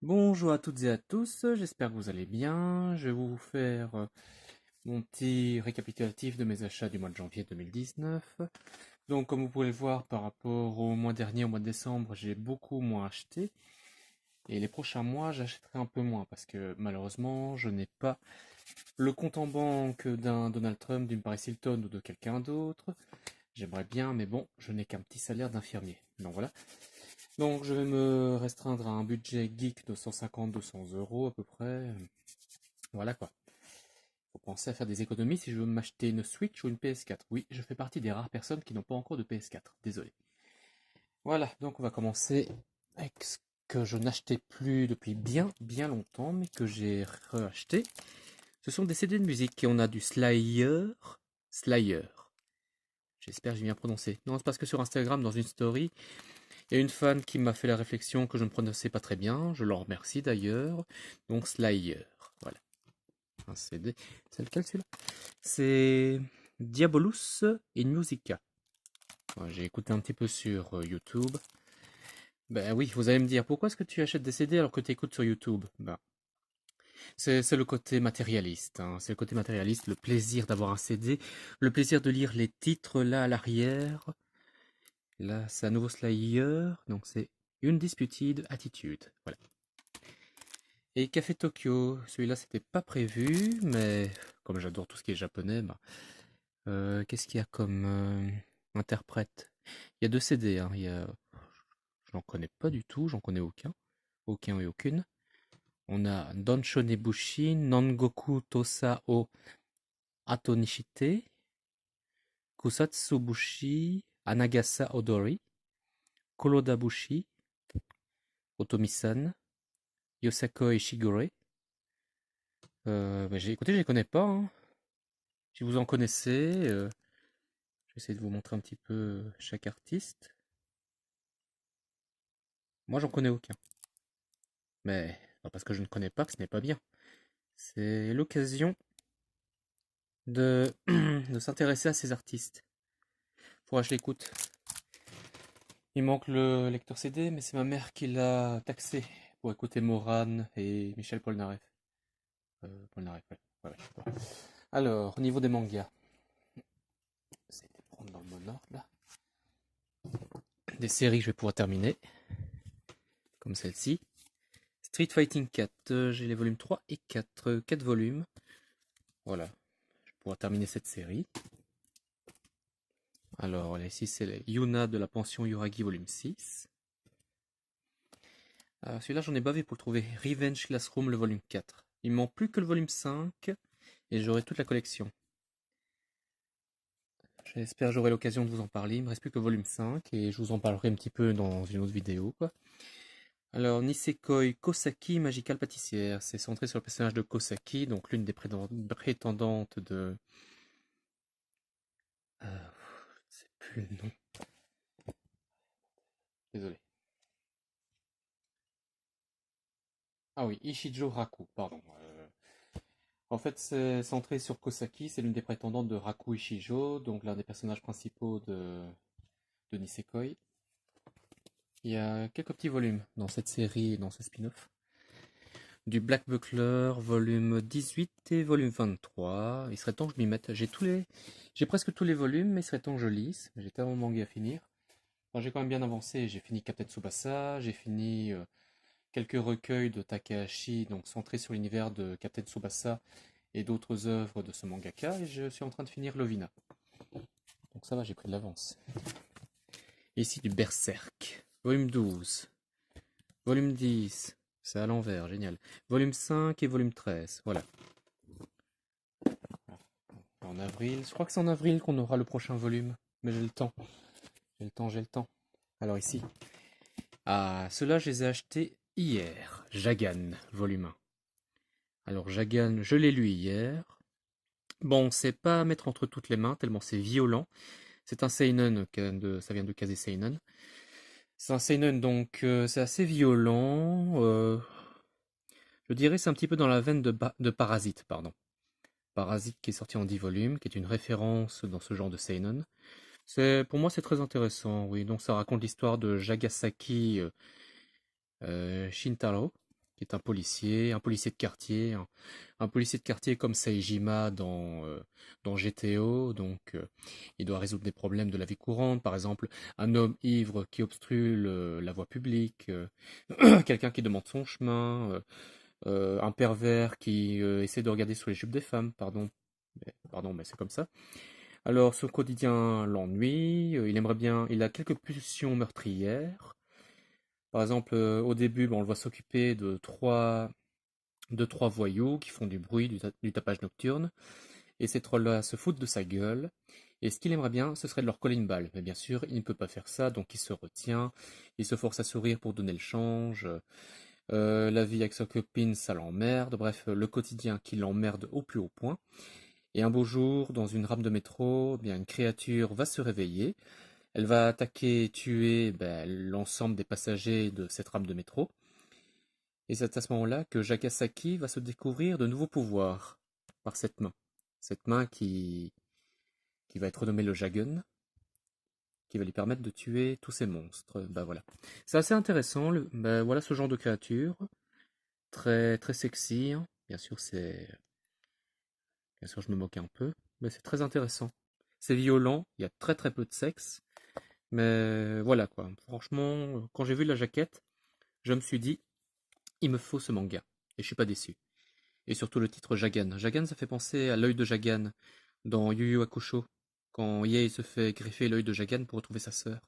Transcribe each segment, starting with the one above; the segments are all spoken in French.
Bonjour à toutes et à tous, j'espère que vous allez bien. Je vais vous faire mon petit récapitulatif de mes achats du mois de janvier 2019. Donc comme vous pouvez le voir par rapport au mois dernier, au mois de décembre, j'ai beaucoup moins acheté. Et les prochains mois, j'achèterai un peu moins parce que malheureusement, je n'ai pas le compte en banque d'un Donald Trump, d'une Paris Hilton ou de quelqu'un d'autre. J'aimerais bien, mais bon, je n'ai qu'un petit salaire d'infirmier. Donc voilà. Donc je vais me restreindre à un budget geek de 150-200 euros à peu près. Voilà quoi. Faut penser à faire des économies si je veux m'acheter une Switch ou une PS4. Oui, je fais partie des rares personnes qui n'ont pas encore de PS4. Désolé. Voilà, donc on va commencer avec ce que je n'achetais plus depuis bien longtemps, mais que j'ai racheté. Ce sont des CD de musique et on a du Slayer. J'espère que j'ai bien prononcé. Non, c'est parce que sur Instagram, dans une story, il y a une fan qui m'a fait la réflexion que je ne prononçais pas très bien. Je l'en remercie d'ailleurs. Donc Slayer. Voilà. Un CD. C'est lequel celui-là? C'est Diabolus in Musica. Ouais, j'ai écouté un petit peu sur YouTube. Ben oui, vous allez me dire, pourquoi est-ce que tu achètes des CD alors que tu écoutes sur YouTube? Ben, c'est le côté matérialiste, hein. C'est le côté matérialiste, le plaisir d'avoir un CD, le plaisir de lire les titres là à l'arrière. Là, c'est un nouveau Slayer, donc c'est Undisputed Attitude. Voilà. Et Café Tokyo, celui-là c'était pas prévu, mais comme j'adore tout ce qui est japonais, ben, qu'est-ce qu'il y a comme interprète? Il y a deux CD, hein. Je n'en connais pas du tout, j'en connais aucun. Aucun et aucune. On a Donsho Nebushi, Nangoku Tosa o Atonishite, Kusatsubushi, Anagasa Odori, Korodabushi, Otomi-san, Yosako Ishigure. Écoutez, je les connais pas, hein. Si vous en connaissez, je vais essayer de vous montrer un petit peu chaque artiste. Moi, j'en connais aucun. Mais pas parce que je ne connais pas que ce n'est pas bien. C'est l'occasion de, de s'intéresser à ces artistes. Faudra que je l'écoute. Il manque le lecteur CD, mais c'est ma mère qui l'a taxé pour écouter Moran et Michel Polnareff. Polnareff, ouais. Ouais, ouais. Alors, au niveau des mangas, c'est de prendre dans le bon ordre là. Des séries que je vais pouvoir terminer, comme celle-ci. Street Fighting 4, j'ai les volumes 3 et 4, 4 volumes. Voilà, je vais pouvoir terminer cette série. Alors, ici, c'est Yuna de la pension Yuragi, volume 6. Celui-là, j'en ai bavé pour le trouver. Revenge Classroom, le volume 4. Il ne manque plus que le volume 5 et j'aurai toute la collection. J'espère que j'aurai l'occasion de vous en parler. Il me reste plus que le volume 5 et je vous en parlerai un petit peu dans une autre vidéo, quoi. Alors, Nisekoi Kosaki, Magical Pâtissière. C'est centré sur le personnage de Kosaki, donc l'une des prétendantes de... je ne sais plus le nom. Désolé. Ah oui, Ishijo Raku, pardon. En fait, c'est centré sur Kosaki, c'est l'une des prétendantes de Raku Ishijo, donc l'un des personnages principaux de Nisekoi. Il y a quelques petits volumes dans cette série et dans ce spin-off. Du Black Buckler, volume 18 et volume 23. Il serait temps que je m'y mette. J'ai presque tous les volumes, mais il serait temps que je lise. J'ai tellement de manga à finir. Enfin, j'ai quand même bien avancé. J'ai fini Captain Tsubasa, j'ai fini quelques recueils de Takahashi, donc centrés sur l'univers de Captain Tsubasa et d'autres œuvres de ce mangaka, et je suis en train de finir Lovina. Donc ça va, j'ai pris de l'avance. Ici du Berserk, volume 12, volume 10, c'est à l'envers, génial. Volume 5 et volume 13, voilà. En avril, je crois que c'est en avril qu'on aura le prochain volume, mais j'ai le temps. J'ai le temps. Alors ici. Ah, ceux-là, je les ai achetés hier. Jagan, volume 1. Alors Jagan, je l'ai lu hier. Bon, c'est pas à mettre entre toutes les mains, tellement c'est violent. C'est un seinen, ça vient de Kase Seinen. C'est un seinen, donc c'est assez violent. Je dirais c'est un petit peu dans la veine de Parasite, pardon. Parasite qui est sorti en 10 volumes, qui est une référence dans ce genre de seinen. Pour moi, c'est très intéressant, oui. Donc ça raconte l'histoire de Jagasaki Shintaro. qui est un policier de quartier, un policier de quartier comme Seijima dans GTO, donc il doit résoudre des problèmes de la vie courante, par exemple un homme ivre qui obstrue la voie publique, quelqu'un qui demande son chemin, un pervers qui essaie de regarder sous les jupes des femmes, pardon, mais c'est comme ça. Alors, son quotidien l'ennuie, il a quelques pulsions meurtrières. Par exemple, au début, on le voit s'occuper de trois voyous qui font du bruit, du tapage nocturne, et ces trolls-là se foutent de sa gueule. Et ce qu'il aimerait bien, ce serait de leur coller une balle. Mais bien sûr, il ne peut pas faire ça, donc il se retient, il se force à sourire pour donner le change. La vie avec sa copine, ça l'emmerde. Bref, le quotidien qui l'emmerde au plus haut point. Et un beau jour, dans une rame de métro, eh bien, une créature va se réveiller. Elle va attaquer et tuer l'ensemble des passagers de cette rame de métro. Et c'est à ce moment-là que Jagasaki va se découvrir de nouveaux pouvoirs par cette main. Cette main qui va être renommée le Jagun, qui va lui permettre de tuer tous ces monstres. Voilà. C'est assez intéressant, voilà ce genre de créature. Très, très sexy, hein. Bien sûr, je me moque un peu, mais c'est très intéressant. C'est violent, il y a très très peu de sexe, mais voilà quoi. Franchement, quand j'ai vu la jaquette, je me suis dit, il me faut ce manga. Et je suis pas déçu. Et surtout le titre Jagan. Jagan, ça fait penser à l'œil de Jagan dans Yu Yu Hakusho, quand Yae se fait greffer l'œil de Jagan pour retrouver sa sœur.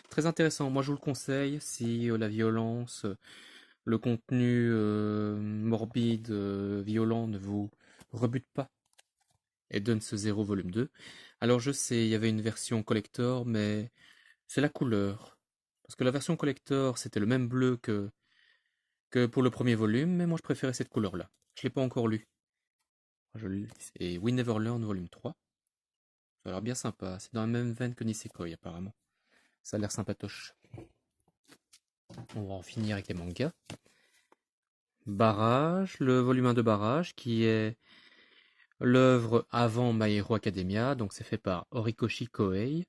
Très intéressant, moi je vous le conseille, si la violence, le contenu morbide, violent ne vous rebute pas et donne ce 0 volume 2. Alors je sais, il y avait une version collector, mais c'est la couleur. Parce que la version collector, c'était le même bleu que pour le premier volume, mais moi je préférais cette couleur-là. Je ne l'ai pas encore lu. Et We Never Learn volume 3. Ça a l'air bien sympa. C'est dans la même veine que Nisekoi apparemment. Ça a l'air sympatoche. On va en finir avec les mangas. Barrage, le volume 1 de Barrage, qui est l'œuvre avant My Hero Academia, donc c'est fait par Horikoshi Koei.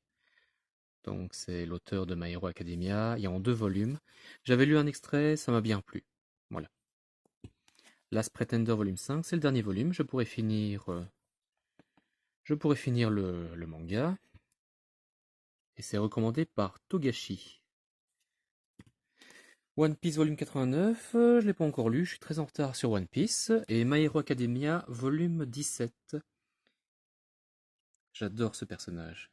Donc c'est l'auteur de My Hero Academia, il y a en 2 volumes. J'avais lu un extrait, ça m'a bien plu. Voilà. Last Pretender volume 5, c'est le dernier volume, je pourrais finir le manga. Et c'est recommandé par Togashi. One Piece volume 89, je l'ai pas encore lu, je suis très en retard sur One Piece. Et My Hero Academia volume 17. J'adore ce personnage.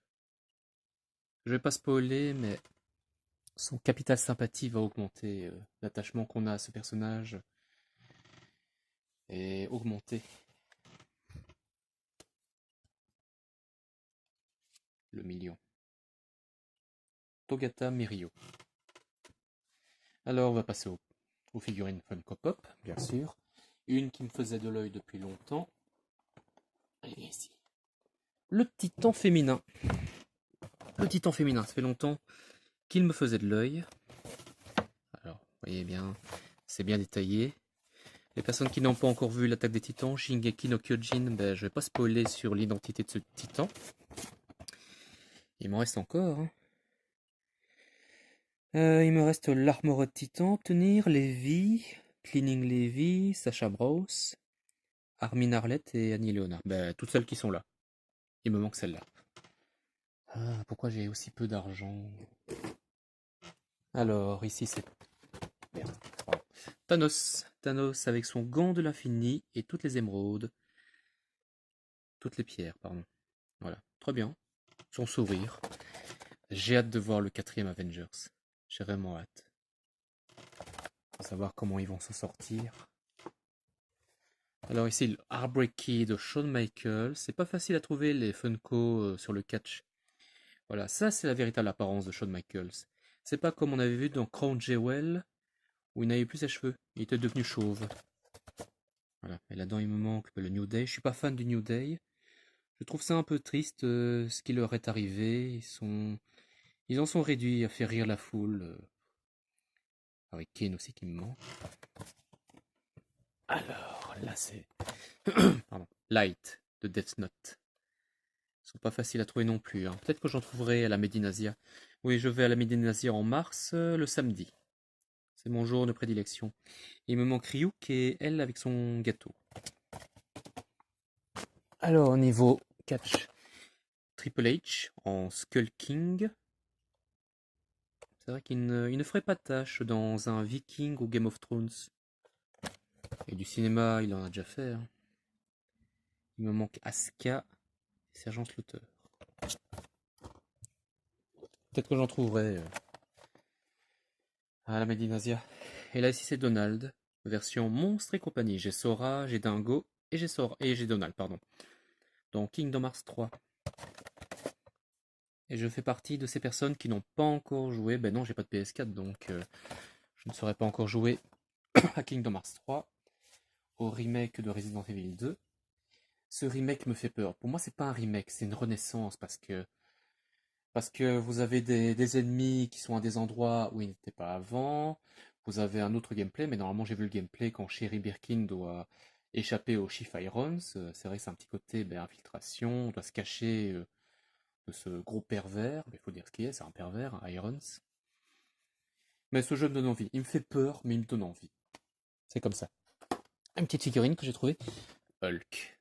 Je vais pas spoiler, mais son capital sympathie va augmenter. L'attachement qu'on a à ce personnage est augmenté. Le million. Togata Mirio. Alors on va passer aux figurines Funko Pop, bien sûr. Une qui me faisait de l'œil depuis longtemps. Elle est ici. Le titan féminin. Le titan féminin, ça fait longtemps qu'il me faisait de l'œil. Alors, vous voyez bien, c'est bien détaillé. Les personnes qui n'ont pas encore vu l'attaque des titans, Shingeki no Kyojin, je vais pas spoiler sur l'identité de ce titan. Il m'en reste encore. Hein. Il me reste l'Armored Titan, obtenir, Levi, Cleaning Levi, Sacha Bros, Armin Arlette et Annie Leonard. Toutes celles qui sont là. Il me manque celle-là. Ah, pourquoi j'ai aussi peu d'argent? Alors, ici c'est... Merde. Thanos. Thanos avec son gant de l'infini et toutes les émeraudes. Toutes les pierres, pardon. Voilà, très bien. Son sourire. J'ai hâte de voir le 4e Avengers. J'ai vraiment hâte. Pour savoir comment ils vont s'en sortir. Alors ici, le Heartbreak Kid de Shawn Michaels. C'est pas facile à trouver les Funko sur le catch. Voilà, ça c'est la véritable apparence de Shawn Michaels. C'est pas comme on avait vu dans Crown Jewel, où il n'avait plus ses cheveux. Il était devenu chauve. Voilà, et là-dedans il me manque le New Day. Je suis pas fan du New Day. Je trouve ça un peu triste ce qui leur est arrivé. Ils en sont réduits à faire rire la foule. Avec Kane aussi qui me manque. Alors, là c'est... Pardon. Light de Death Note. Ils sont pas faciles à trouver non plus. Hein. Peut-être que j'en trouverai à la Made in Asia. Oui, je vais à la Made in Asia en mars, le samedi. C'est mon jour de prédilection. Il me manque Ryuk et elle avec son gâteau. Alors, niveau catch, Triple H en Skull King. C'est vrai qu'il ne ferait pas tâche dans un Viking ou Game of Thrones. Et du cinéma, il en a déjà fait. Hein. Il me manque Asuka et Sergent Slaughter. Peut-être que j'en trouverai à la Made in Asia. Et là, ici, c'est Donald. Version monstre et compagnie. J'ai Sora, j'ai Dingo et j'ai Donald, pardon. Dans Kingdom Hearts 3. Et je fais partie de ces personnes qui n'ont pas encore joué. Ben non, j'ai pas de PS4, donc je ne saurais pas encore jouer à Kingdom Hearts 3, au remake de Resident Evil 2. Ce remake me fait peur. Pour moi, c'est pas un remake, c'est une renaissance parce que vous avez des ennemis qui sont à des endroits où ils n'étaient pas avant. Vous avez un autre gameplay, mais normalement j'ai vu le gameplay quand Sherry Birkin doit échapper aux Chief Irons. C'est vrai que c'est un petit côté infiltration, on doit se cacher de ce gros pervers. Il faut dire ce qu'il est, c'est un pervers, Irons. Mais ce jeu me donne envie. Il me fait peur, mais il me donne envie. C'est comme ça. Une petite figurine que j'ai trouvée. Hulk.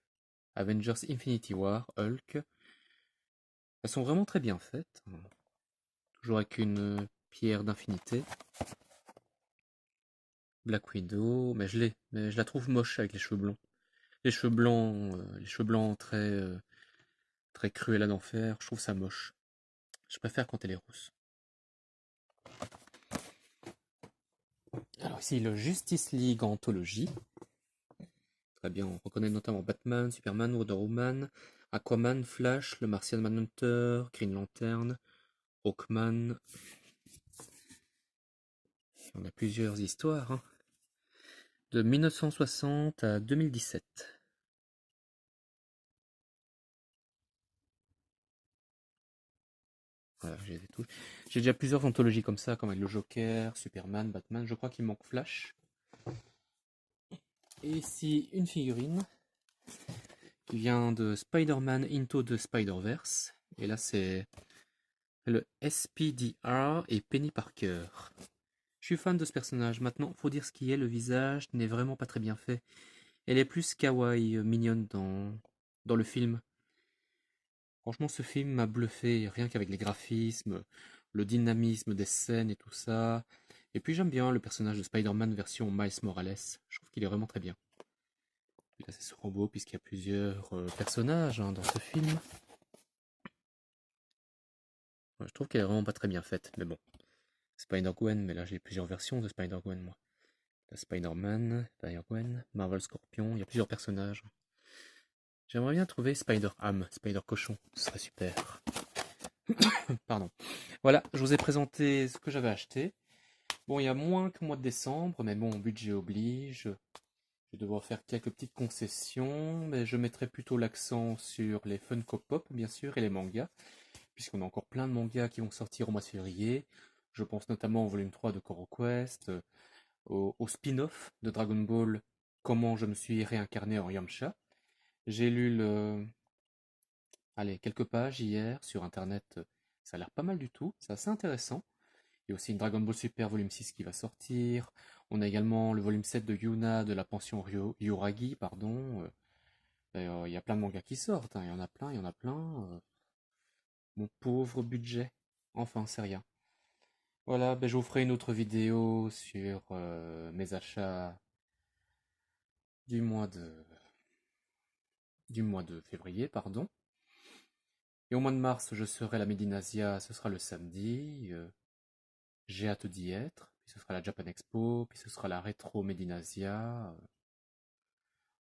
Avengers Infinity War, Hulk. Elles sont vraiment très bien faites. Toujours avec une pierre d'infinité. Black Widow, mais je la trouve moche avec les cheveux blonds. Les cheveux blancs très cruels à l'enfer, je trouve ça moche. Je préfère quand elle est rousse. Alors ici, le Justice League Anthologie. Très bien, on reconnaît notamment Batman, Superman, Wonder Woman, Aquaman, Flash, le Martian Manhunter, Green Lantern, Hawkman. On a plusieurs histoires, hein. De 1960 à 2017. Voilà, j'ai déjà plusieurs anthologies comme ça, comme avec le Joker, Superman, Batman. Je crois qu'il manque Flash. Et ici, une figurine qui vient de Spider-Man Into the Spider-Verse. Et là, c'est le SPDR et Penny Parker. Je suis fan de ce personnage. Maintenant, faut dire ce qui est, le visage n'est vraiment pas très bien fait. Elle est plus kawaii, mignonne dans le film. Franchement, ce film m'a bluffé, rien qu'avec les graphismes, le dynamisme des scènes et tout ça. Et puis j'aime bien le personnage de Spider-Man version Miles Morales. Je trouve qu'il est vraiment très bien. Et là, c'est ce robot puisqu'il y a plusieurs personnages dans ce film. Ouais, je trouve qu'elle est vraiment pas très bien faite, mais bon. Spider-Gwen, mais là j'ai plusieurs versions de Spider-Gwen, moi. Spider-Man, Spider-Gwen, Marvel Scorpion, il y a plusieurs personnages. J'aimerais bien trouver Spider-Ham, Spider-Cochon, ce serait super. Pardon. Voilà, je vous ai présenté ce que j'avais acheté. Bon, il y a moins que mois de décembre, mais bon, budget oblige. Je vais devoir faire quelques petites concessions, mais je mettrai plutôt l'accent sur les Funko Pop, bien sûr, et les mangas, puisqu'on a encore plein de mangas qui vont sortir au mois de février. Je pense notamment au volume 3 de Koro Quest, au spin-off de Dragon Ball, Comment je me suis réincarné en Yamcha. J'ai lu quelques pages hier sur internet, ça a l'air pas mal du tout, c'est assez intéressant. Il y a aussi une Dragon Ball Super volume 6 qui va sortir. On a également le volume 7 de Yuna de la pension Yuragi, pardon. Il y a plein de mangas qui sortent, hein. Il y en a plein, il y en a plein. Mon pauvre budget. Enfin, c'est rien. Voilà, je vous ferai une autre vidéo sur mes achats du mois de février, pardon. Et au mois de mars, je serai à la Made in Asia, ce sera le samedi. J'ai hâte d'y être. Puis ce sera la Japan Expo, puis ce sera la Retro Made in Asia.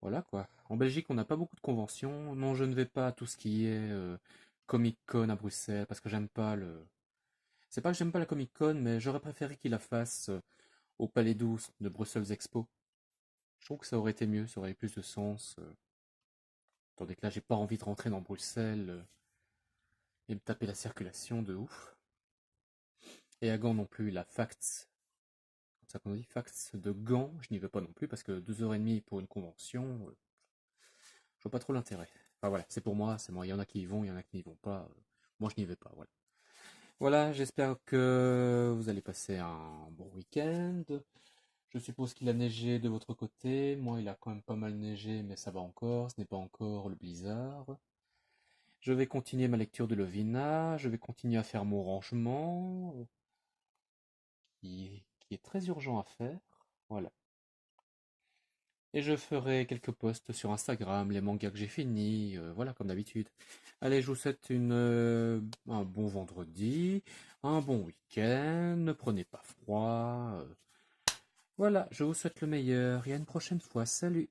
Voilà quoi. En Belgique, on n'a pas beaucoup de conventions. Non, je ne vais pas à tout ce qui est Comic Con à Bruxelles parce que j'aime pas le. C'est pas que j'aime pas la Comic Con, mais j'aurais préféré qu'il la fasse au Palais 12 de Brussels Expo. Je trouve que ça aurait été mieux, ça aurait eu plus de sens. Tandis que là, j'ai pas envie de rentrer dans Bruxelles et me taper la circulation de ouf. Et à Gand non plus, la Facts, comme ça qu'on dit, Facts de Gand, je n'y vais pas non plus parce que 2h30 pour une convention, je vois pas trop l'intérêt. Enfin voilà, c'est pour moi, c'est moi. Il y en a qui y vont, il y en a qui n'y vont pas. Moi, je n'y vais pas, voilà. Voilà, j'espère que vous allez passer un bon week-end. Je suppose qu'il a neigé de votre côté. Moi, il a quand même pas mal neigé, mais ça va encore. Ce n'est pas encore le blizzard. Je vais continuer ma lecture de Lovina. Je vais continuer à faire mon rangement, qui est très urgent à faire. Voilà. Et je ferai quelques posts sur Instagram, les mangas que j'ai finis, voilà, comme d'habitude. Allez, je vous souhaite un bon vendredi, un bon week-end, ne prenez pas froid. Voilà, je vous souhaite le meilleur et à une prochaine fois. Salut!